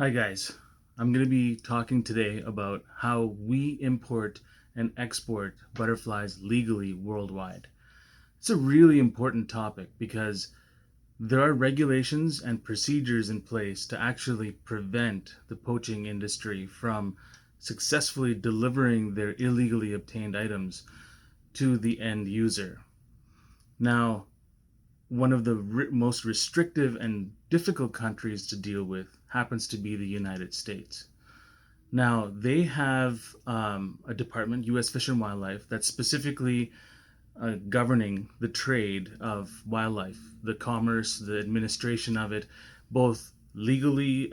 Hi guys, I'm going to be talking today about how we import and export butterflies legally worldwide. It's a really important topic because there are regulations and procedures in place to actually prevent the poaching industry from successfully delivering their illegally obtained items to the end user. Now, one of the most restrictive and difficult countries to deal with happens to be the United States. Now, they have a department, U.S. Fish and Wildlife, that's specifically governing the trade of wildlife, the commerce, the administration of it, both legally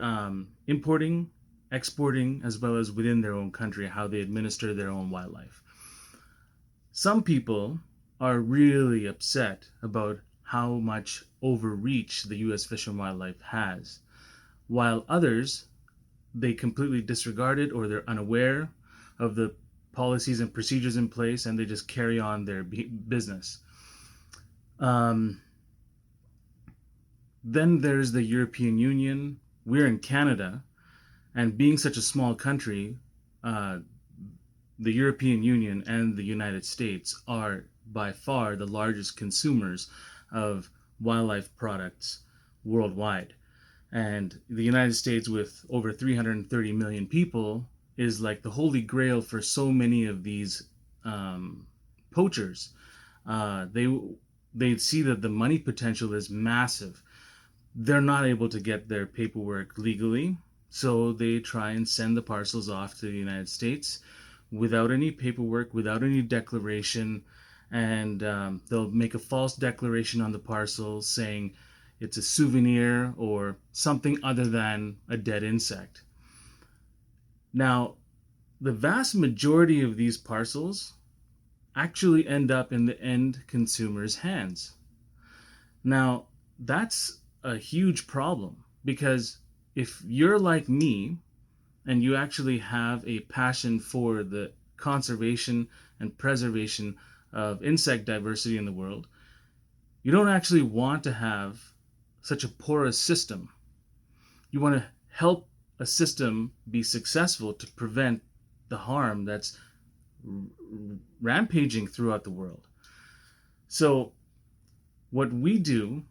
importing, exporting, as well as within their own country, how they administer their own wildlife. Some people are really upset about how much overreach the U.S. Fish and Wildlife has, while others they completely disregard it or they're unaware of the policies and procedures in place and they just carry on their business. Um, then there's the European Union. We're in Canada, and being such a small country, uh, the European Union and the United States are by far the largest consumers of wildlife products worldwide. And the United States, with over 330 million people, is like the holy grail for so many of these poachers. They see that the money potential is massive. They're not able to get their paperwork legally, so they try and send the parcels off to the United States without any paperwork, without any declaration, and they'll make a false declaration on the parcel saying it's a souvenir or something other than a dead insect. Now, the vast majority of these parcels actually end up in the end consumer's hands. Now, that's a huge problem because if you're like me and you actually have a passion for the conservation and preservation of insect diversity in the world, you don't actually want to have such a porous system. You want to help a system be successful to prevent the harm that's rampaging throughout the world. So, what we do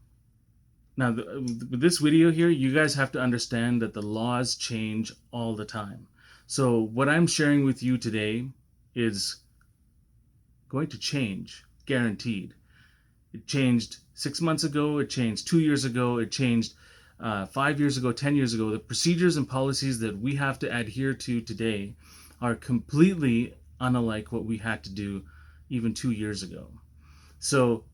now, with this video here, you guys have to understand that the laws change all the time. So, what I'm sharing with you today is going to change, guaranteed. It changed 6 months ago, it changed 2 years ago, it changed 5 years ago, 10 years ago. The procedures and policies that we have to adhere to today are completely unlike what we had to do even 2 years ago. So,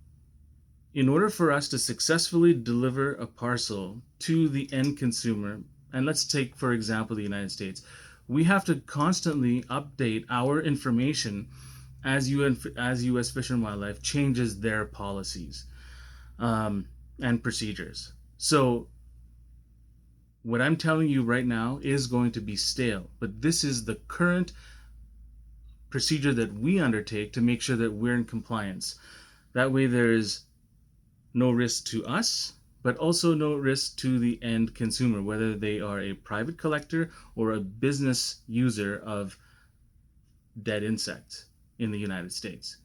in order for us to successfully deliver a parcel to the end consumer, and let's take, for example, the United States, we have to constantly update our information as U.S. Fish and Wildlife changes their policies and procedures. So, what I'm telling you right now is going to be stale, but this is the current procedure that we undertake to make sure that we're in compliance. That way, there's no risk to us, but also no risk to the end consumer, whether they are a private collector or a business user of dead insects in the United States.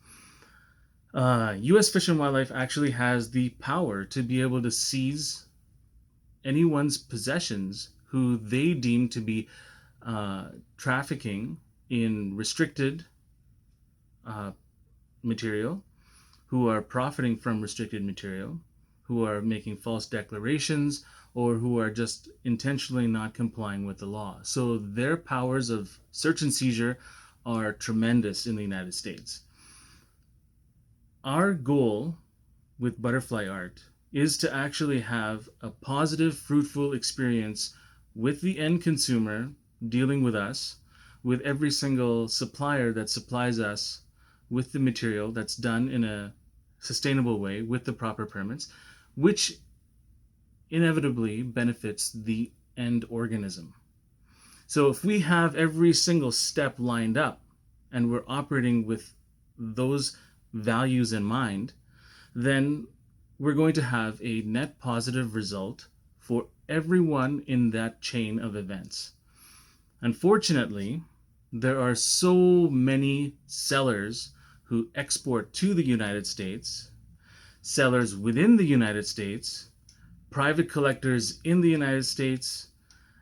U.S. Fish and Wildlife actually has the power to be able to seize anyone's possessions who they deem to be trafficking in restricted material, who are profiting from restricted material, who are making false declarations, or who are just intentionally not complying with the law. So their powers of search and seizure are tremendous in the United States. Our goal with butterfly art is to actually have a positive, fruitful experience with the end consumer dealing with us, with every single supplier that supplies us with the material that's done in a sustainable way with the proper permits, which inevitably benefits the end organism. So if we have every single step lined up and we're operating with those values in mind, then we're going to have a net positive result for everyone in that chain of events. Unfortunately, there are so many sellers who export to the United States, sellers within the United States, private collectors in the United States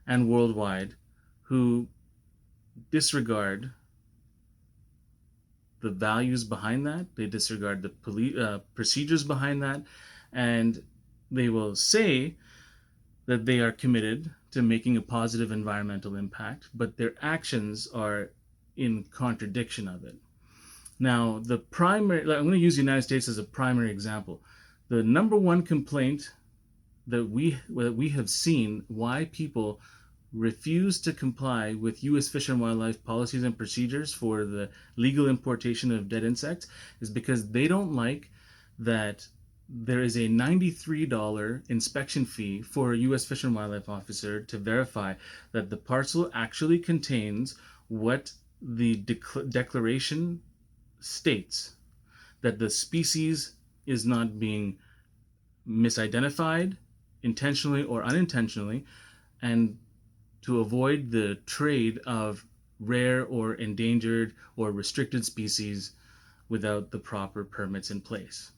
and worldwide who disregard the values behind that. They disregard the procedures behind that, and they will say that they are committed to making a positive environmental impact, but their actions are in contradiction of it. Now, I'm going to use the United States as a primary example. The number one complaint that we have seen why people refuse to comply with U.S. Fish and Wildlife policies and procedures for the legal importation of dead insects is because they don't like that there is a $93 inspection fee for a U.S. Fish and Wildlife officer to verify that the parcel actually contains what the declaration states, that the species is not being misidentified intentionally or unintentionally, and to avoid the trade of rare or endangered or restricted species without the proper permits in place.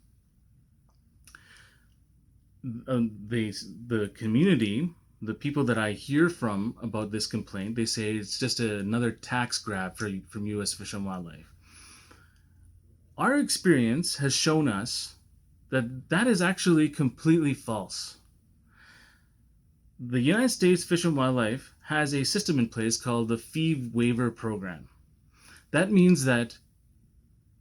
The community, the people that I hear from about this complaint, they say it's just another tax grab from U.S. Fish and Wildlife. Our experience has shown us that that is actually completely false. The United States Fish and Wildlife has a system in place called the fee waiver program. That means that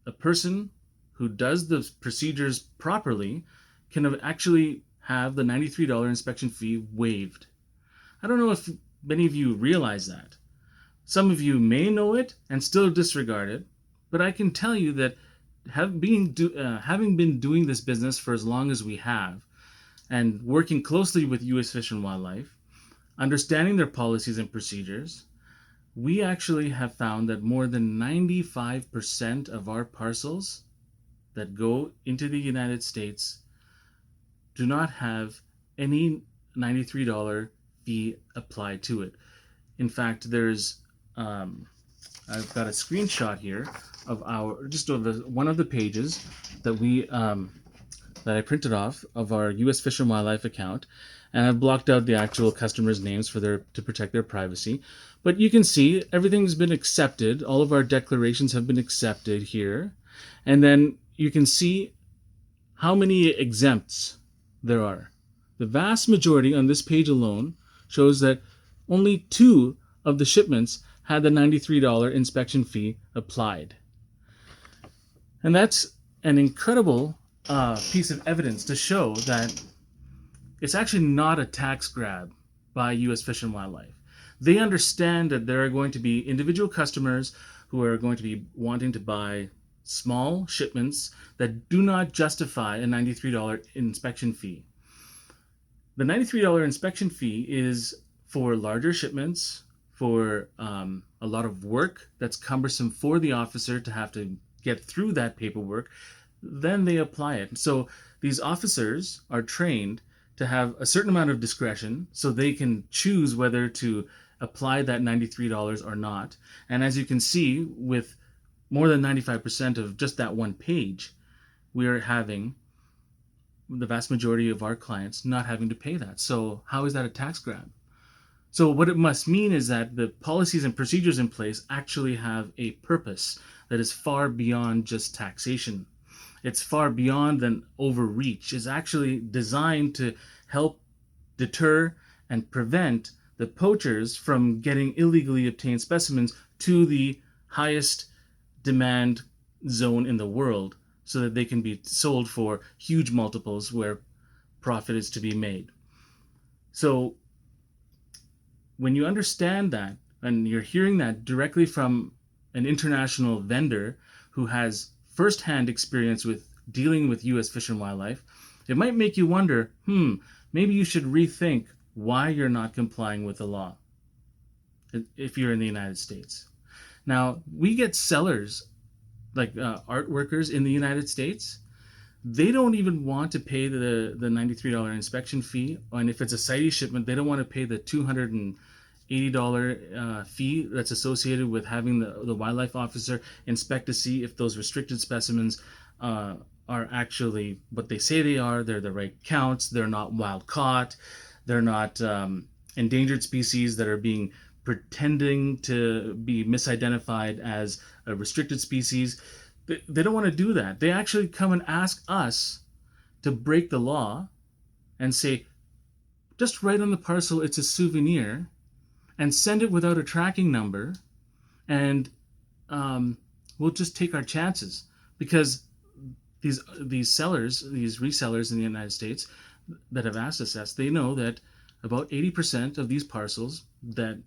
a person who does the procedures properly can actually have the $93 inspection fee waived. I don't know if many of you realize that. Some of you may know it and still disregard it, but I can tell you that having been doing this business for as long as we have, and working closely with U.S. Fish and Wildlife, understanding their policies and procedures, we actually have found that more than 95% of our parcels that go into the United States do not have any $93 fee applied to it. In fact, there's I've got a screenshot here of one of the pages that that I printed off of our U.S. Fish and Wildlife account, and I've blocked out the actual customers' names to protect their privacy. But you can see everything's been accepted. All of our declarations have been accepted here, and then you can see how many exempts there are. The vast majority on this page alone shows that only 2 of the shipments had the $93 inspection fee applied. And that's an incredible piece of evidence to show that it's actually not a tax grab by U.S. Fish and Wildlife. They understand that there are going to be individual customers who are going to be wanting to buy small shipments that do not justify a $93 inspection fee. The $93 inspection fee is for larger shipments, for a lot of work that's cumbersome for the officer to have to get through that paperwork. Then they apply it. So these officers are trained to have a certain amount of discretion so they can choose whether to apply that $93 or not. And as you can see, with more than 95% of just that one page, we are having the vast majority of our clients not having to pay that. So how is that a tax grab? So what it must mean is that the policies and procedures in place actually have a purpose that is far beyond just taxation. It's far beyond an overreach. It's actually designed to help deter and prevent the poachers from getting illegally obtained specimens to the highest demand zone in the world so that they can be sold for huge multiples where profit is to be made. So when you understand that, and you're hearing that directly from an international vendor who has firsthand experience with dealing with U.S. Fish and Wildlife, it might make you wonder, maybe you should rethink why you're not complying with the law if you're in the United States. Now, we get sellers, like art workers in the United States, they don't even want to pay the $93 inspection fee. And if it's a CITES shipment, they don't want to pay the $280 fee that's associated with having the wildlife officer inspect to see if those restricted specimens are actually what they say they are. They're the right counts. They're not wild caught. They're not endangered species that are being pretending to be misidentified as a restricted species. They don't want to do that. They actually come and ask us to break the law and say, just write on the parcel it's a souvenir and send it without a tracking number, and we'll just take our chances. Because these sellers, these resellers in the United States that have asked us, they know that about 80% of these parcels that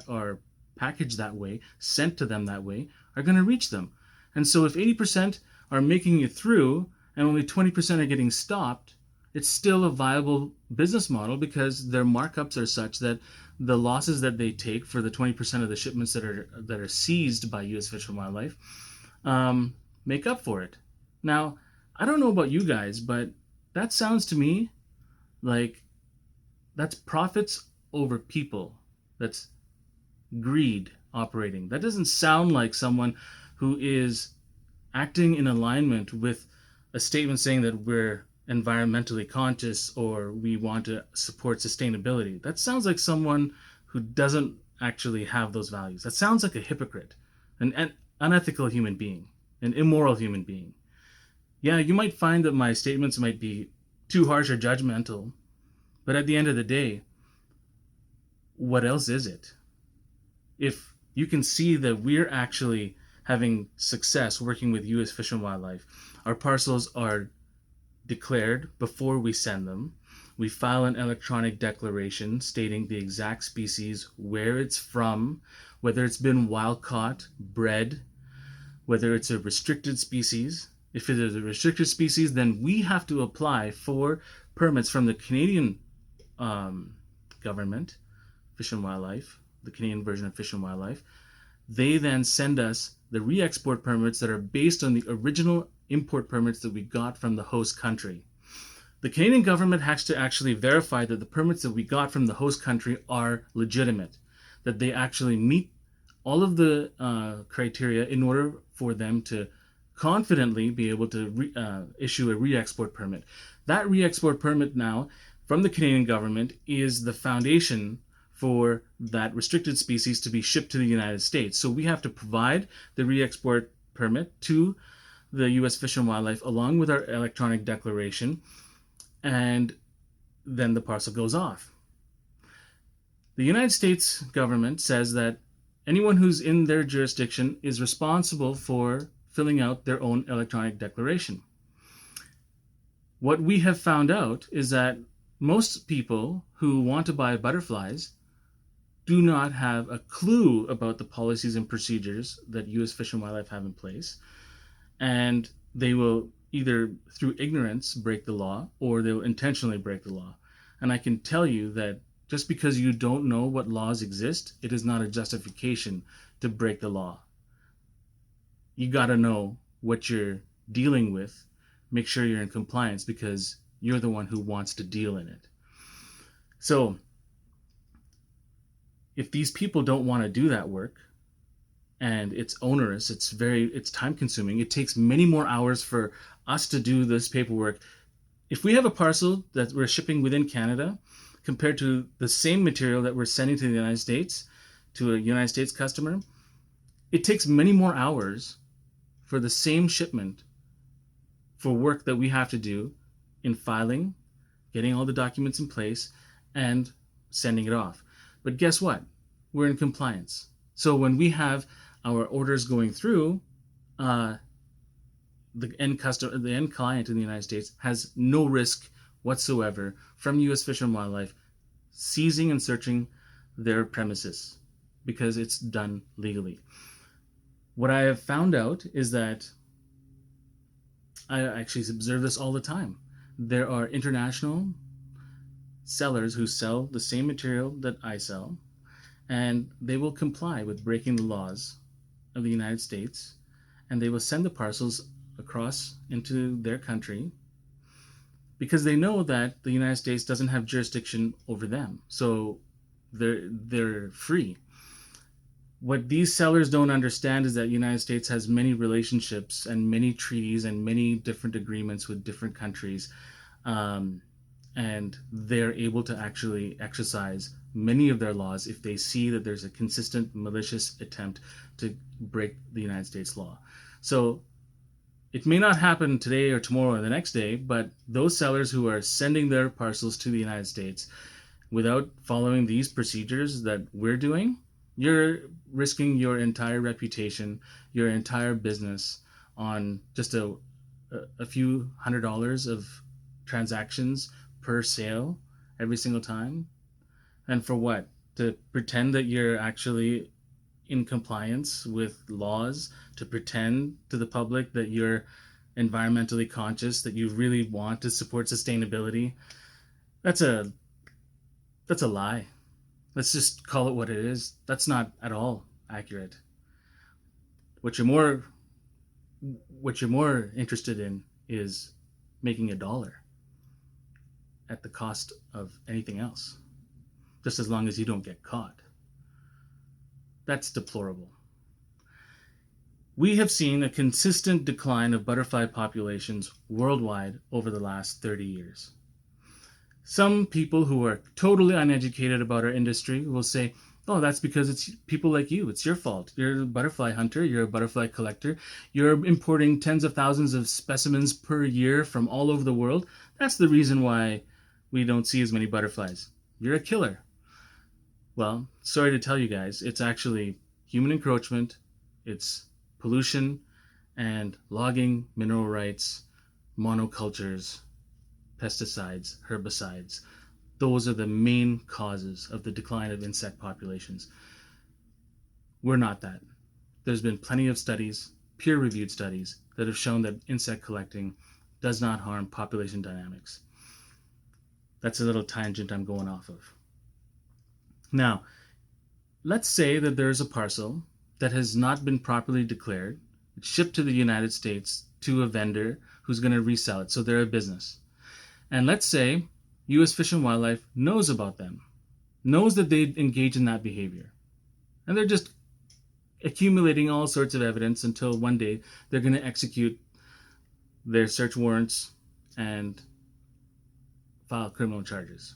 are packaged that way, sent to them that way, are going to reach them. And so if 80% are making it through and only 20% are getting stopped, it's still a viable business model because their markups are such that the losses that they take for the 20% of the shipments that are seized by U.S. Fish and Wildlife make up for it. Now, I don't know about you guys, but that sounds to me like that's profits over people. That's greed operating. That doesn't sound like someone who is acting in alignment with a statement saying that we're environmentally conscious or we want to support sustainability. That sounds like someone who doesn't actually have those values. That sounds like a hypocrite, an unethical human being, an immoral human being. Yeah, you might find that my statements might be too harsh or judgmental, but at the end of the day, what else is it? If you can see that we're actually having success working with U.S. Fish and Wildlife, our parcels are declared before we send them. We file an electronic declaration stating the exact species, where it's from, whether it's been wild caught, bred, whether it's a restricted species. If it is a restricted species, then we have to apply for permits from the Canadian government, Fish and Wildlife, the Canadian version of Fish and Wildlife. They then send us the Reexport permits that are based on the original import permits that we got from the host country. The Canadian government has to actually verify that the permits that we got from the host country are legitimate, that they actually meet all of the criteria in order for them to confidently be able to issue a Reexport permit. That Reexport permit now from the Canadian government is the foundation for that restricted species to be shipped to the United States. So we have to provide the Reexport permit to the U.S. Fish and Wildlife along with our electronic declaration, and then the parcel goes off. The United States government says that anyone who's in their jurisdiction is responsible for filling out their own electronic declaration. What we have found out is that most people who want to buy butterflies do not have a clue about the policies and procedures that U.S. Fish and Wildlife have in place, and they will either through ignorance break the law or they will intentionally break the law. And I can tell you that just because you don't know what laws exist, it is not a justification to break the law. You got to know what you're dealing with. Make sure you're in compliance because you're the one who wants to deal in it. So if these people don't want to do that work, and it's onerous, it's time consuming, it takes many more hours for us to do this paperwork. If we have a parcel that we're shipping within Canada compared to the same material that we're sending to the United States, to a United States customer, it takes many more hours for the same shipment for work that we have to do in filing, getting all the documents in place, and sending it off. But guess what? We're in compliance. So when we have our orders going through, the end client in the United States has no risk whatsoever from U.S. Fish and Wildlife seizing and searching their premises because it's done legally. What I have found out is that I actually observe this all the time. There are international sellers who sell the same material that I sell, and they will comply with breaking the laws of the United States, and they will send the parcels across into their country because they know that the United States doesn't have jurisdiction over them. So they're free. What these sellers don't understand is that the United States has many relationships and many treaties and many different agreements with different countries. And they're able to actually exercise many of their laws if they see that there's a consistent malicious attempt to break the United States law. So it may not happen today or tomorrow or the next day, but those sellers who are sending their parcels to the United States without following these procedures that we're doing, you're risking your entire reputation, your entire business on just a few $100s of transactions per sale every single time. And for what? To pretend that you're actually in compliance with laws, to pretend to the public that you're environmentally conscious, that you really want to support sustainability. That's a lie. Let's just call it what it is. That's not at all accurate. What you're more interested in is making a dollar at the cost of anything else, just as long as you don't get caught. That's deplorable. We have seen a consistent decline of butterfly populations worldwide over the last 30 years. Some people who are totally uneducated about our industry will say, oh, that's because it's people like you. It's your fault. You're a butterfly hunter. You're a butterfly collector. You're importing tens of thousands of specimens per year from all over the world. That's the reason why we don't see as many butterflies. You're a killer. Well, sorry to tell you guys, it's actually human encroachment, it's pollution, and logging, mineral rights, monocultures, pesticides, herbicides. Those are the main causes of the decline of insect populations. We're not that. There's been plenty of studies, peer-reviewed studies, that have shown that insect collecting does not harm population dynamics. That's a little tangent I'm going off of. Now, let's say that there's a parcel that has not been properly declared. It's shipped to the United States to a vendor who's going to resell it. So they're a business. And let's say U.S. Fish and Wildlife knows about them, knows that they engage in that behavior. And they're just accumulating all sorts of evidence until one day they're going to execute their search warrants and file criminal charges.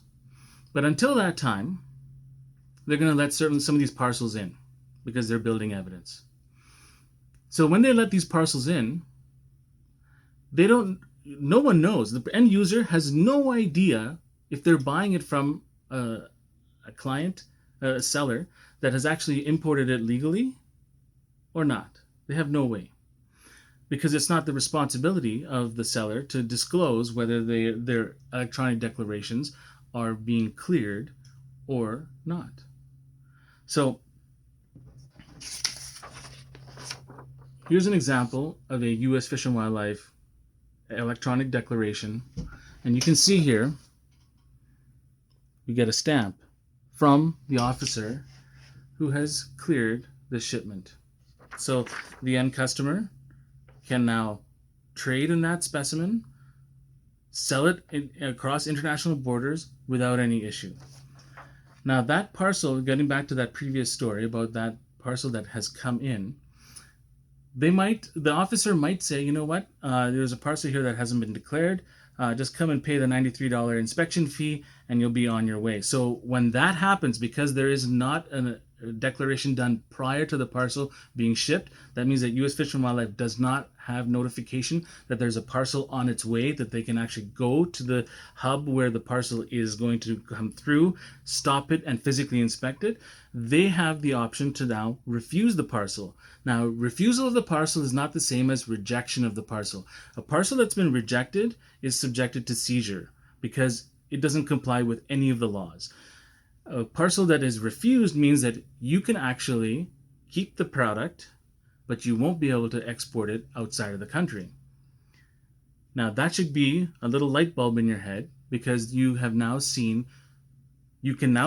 But until that time, they're going to let some of these parcels in because they're building evidence. So when they let these parcels in, no one knows. The end user has no idea if they're buying it from a client, a seller that has actually imported it legally or not. They have no way, because it's not the responsibility of the seller to disclose whether their electronic declarations are being cleared or not. So here's an example of a U.S. Fish and Wildlife electronic declaration. And you can see here, we get a stamp from the officer who has cleared the shipment. So the end customer can now trade in that specimen, sell it across international borders without any issue. Now that parcel, getting back to that previous story about that parcel that has come in, the officer might say, you know what, there's a parcel here that hasn't been declared. Just come and pay the $93 inspection fee and you'll be on your way. So when that happens, because there is not a declaration done prior to the parcel being shipped, that means that U.S. Fish and Wildlife does not have notification that there's a parcel on its way, that they can actually go to the hub where the parcel is going to come through, stop it, and physically inspect it. They have the option to now refuse the parcel. Now, refusal of the parcel is not the same as rejection of the parcel. A parcel that's been rejected is subjected to seizure because it doesn't comply with any of the laws. A parcel that is refused means that you can actually keep the product, but you won't be able to export it outside of the country. Now, that should be a little light bulb in your head, because you can now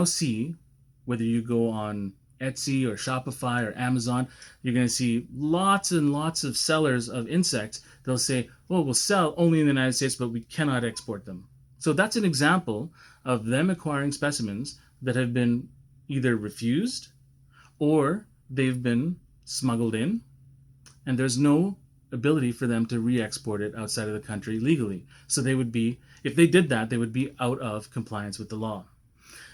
see whether you go on Etsy or Shopify or Amazon, you're going to see lots and lots of sellers of insects. They'll say, well, we'll sell only in the United States, but we cannot export them. So that's an example of them acquiring specimens that have been either refused or they've been smuggled in, and there's no ability for them to re-export it outside of the country legally. So they would be, if they did that, they would be out of compliance with the law.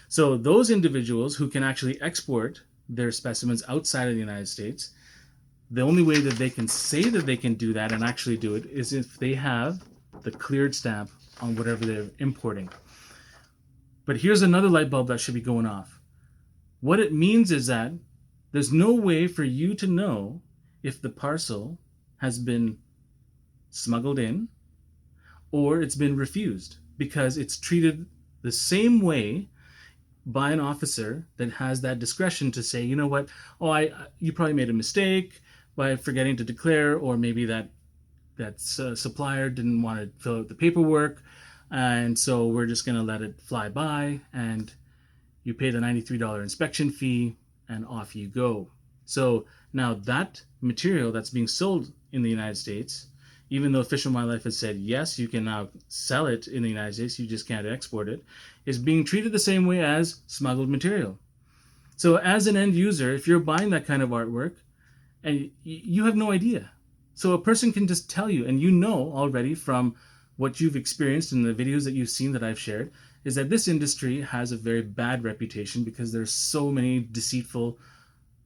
So those individuals who can actually export their specimens outside of the United States, the only way that they can say that they can do that and actually do it is if they have the cleared stamp on whatever they're importing. But here's another light bulb that should be going off. What it means is that there's no way for you to know if the parcel has been smuggled in or it's been refused, because it's treated the same way by an officer that has that discretion to say, you know what, you probably made a mistake by forgetting to declare, or maybe that supplier didn't want to fill out the paperwork, and so we're just going to let it fly by, and you pay the $93 inspection fee, and off you go. So now that material that's being sold in the United States, even though Fish and Wildlife has said, yes, you can now sell it in the United States, you just can't export it, is being treated the same way as smuggled material. So as an end user, if you're buying that kind of artwork, and you have no idea. So a person can just tell you, and you know already from what you've experienced in the videos that you've seen that I've shared, is that this industry has a very bad reputation because there's so many deceitful,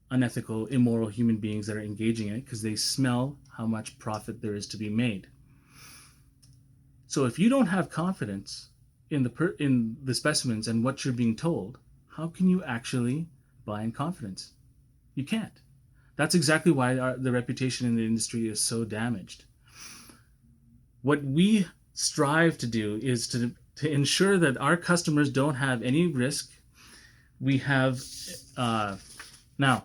unethical, immoral human beings that are engaging in it because they smell how much profit there is to be made. So if you don't have confidence in the specimens and what you're being told, how can you actually buy in confidence? You can't. That's exactly why the reputation in the industry is so damaged. What we strive to do is to ensure that our customers don't have any risk. We have now,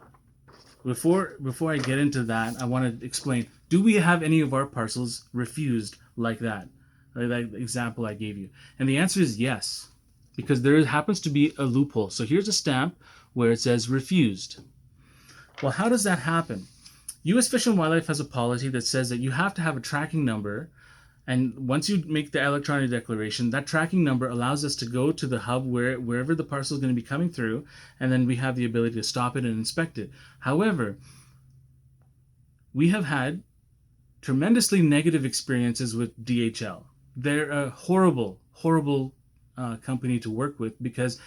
before I get into that, I want to explain, do we have any of our parcels refused like that example I gave you? And the answer is yes, because there happens to be a loophole. So here's a stamp where it says refused. Well, how does that happen? U.S. Fish and Wildlife has a policy that says that you have to have a tracking number, and once you make the electronic declaration, that tracking number allows us to go to the hub wherever the parcel is going to be coming through, and then we have the ability to stop it and inspect it. However, we have had tremendously negative experiences with DHL. They're a horrible, horrible company to work with, because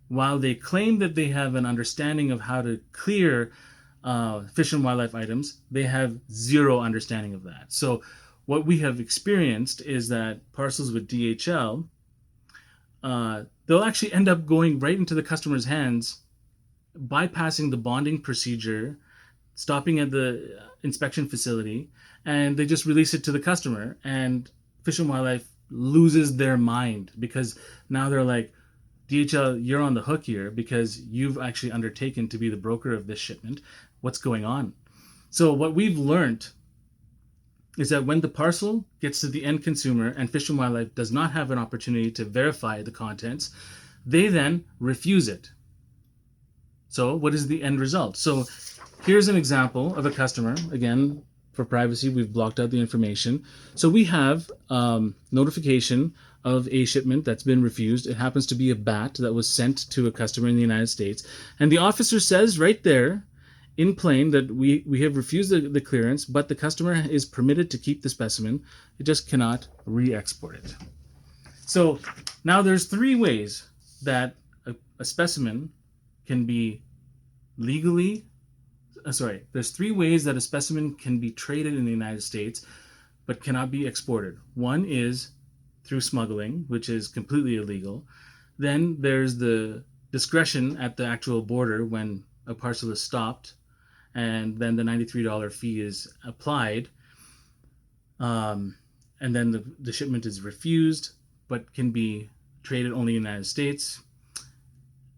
while they claim that they have an understanding of how to clear fish and wildlife items, they have zero understanding of that. So what we have experienced is that parcels with DHL, they'll actually end up going right into the customer's hands, bypassing the bonding procedure, stopping at the inspection facility, and they just release it to the customer. And Fish and Wildlife loses their mind, because now they're like, DHL, you're on the hook here because you've actually undertaken to be the broker of this shipment. What's going on? So what we've learned is that when the parcel gets to the end consumer and Fish and Wildlife does not have an opportunity to verify the contents, they then refuse it. So what is the end result? So here's an example of a customer. Again, for privacy, we've blocked out the information. So we have notification of a shipment that's been refused. It happens to be a bat that was sent to a customer in the United States. And the officer says right there in plain that we have refused the clearance, but the customer is permitted to keep the specimen. It just cannot re-export it. So now there's three ways that a specimen can be legally, there's three ways that a specimen can be traded in the United States but cannot be exported. One is through smuggling, which is completely illegal. Then there's the discretion at the actual border when a parcel is stopped, and then the $93 fee is applied, and then the shipment is refused but can be traded only in the United States.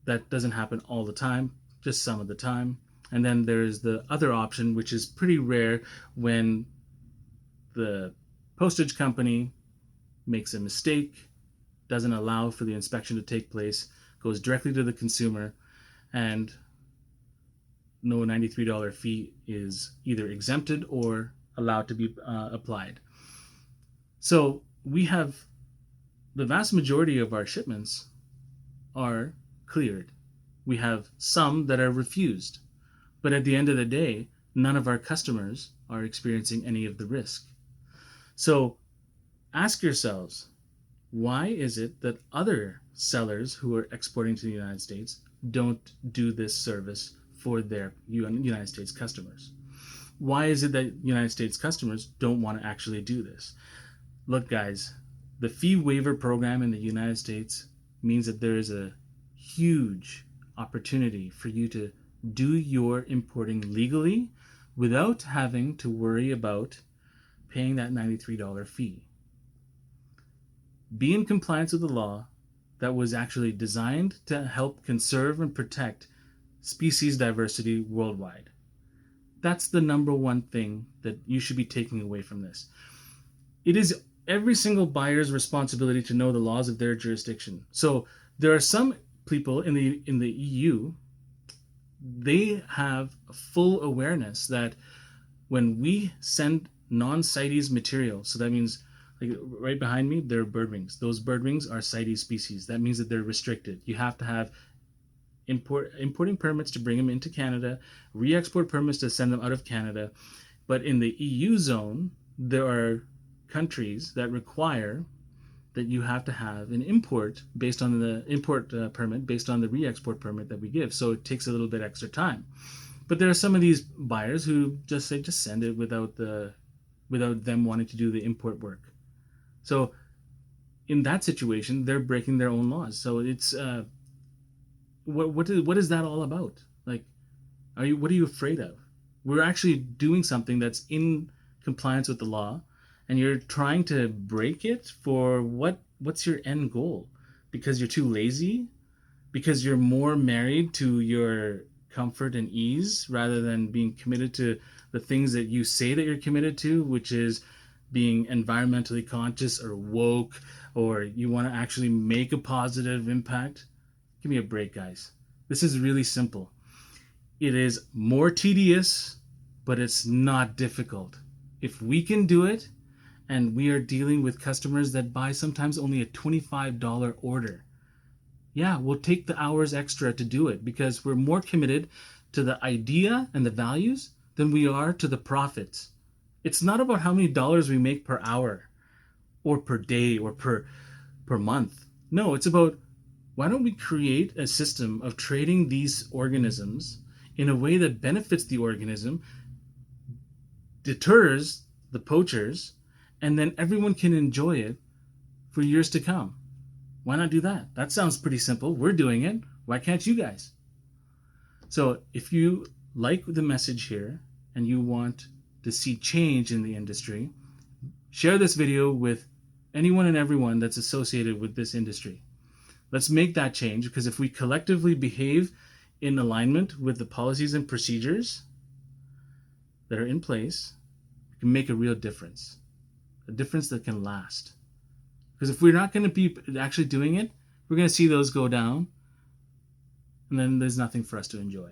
That doesn't happen all the time, just some of the time. And then there's the other option, which is pretty rare, when the postage company makes a mistake, doesn't allow for the inspection to take place, goes directly to the consumer, and no $93 fee is either exempted or allowed to be applied. So we have the vast majority of our shipments are cleared. We have some that are refused. But at the end of the day, none of our customers are experiencing any of the risk. So ask yourselves, why is it that other sellers who are exporting to the United States don't do this service for their United States customers? Why is it that United States customers don't want to actually do this? Look, guys, the fee waiver program in the United States means that there is a huge opportunity for you to do your importing legally without having to worry about paying that $93 fee. Be in compliance with the law that was actually designed to help conserve and protect species diversity worldwide. That's the number one thing that you should be taking away from this. It is every single buyer's responsibility to know the laws of their jurisdiction. So there are some people in the EU, they have a full awareness that when we send non-CITES material, so that means, like right behind me, there are bird wings. Those bird wings are CITES species. That means that they're restricted. You have to have importing permits to bring them into Canada, re-export permits to send them out of Canada. But in the EU zone, there are countries that require that you have to have an import based on the import permit, based on the re-export permit that we give. So it takes a little bit extra time. But there are some of these buyers who just say, just send it without them wanting to do the import work. So in that situation, they're breaking their own laws. So it's what is that all about? Like, what are you afraid of? We're actually doing something that's in compliance with the law, and you're trying to break it for what's your end goal? Because you're too lazy? Because you're more married to your comfort and ease rather than being committed to the things that you say that you're committed to, which is being environmentally conscious or woke, or you want to actually make a positive impact? Give me a break, guys. This is really simple. It is more tedious, but it's not difficult. If we can do it, and we are dealing with customers that buy sometimes only a $25 order, yeah, we'll take the hours extra to do it because we're more committed to the idea and the values than we are to the profits. It's not about how many dollars we make per hour or per day or per month. No, it's about, why don't we create a system of trading these organisms in a way that benefits the organism, deters the poachers, and then everyone can enjoy it for years to come? Why not do that? That sounds pretty simple. We're doing it. Why can't you guys? So if you like the message here and you want to see change in the industry, share this video with anyone and everyone that's associated with this industry. Let's make that change, because if we collectively behave in alignment with the policies and procedures that are in place, we can make a real difference. A difference that can last. Because if we're not going to be actually doing it, we're going to see those go down, and then there's nothing for us to enjoy.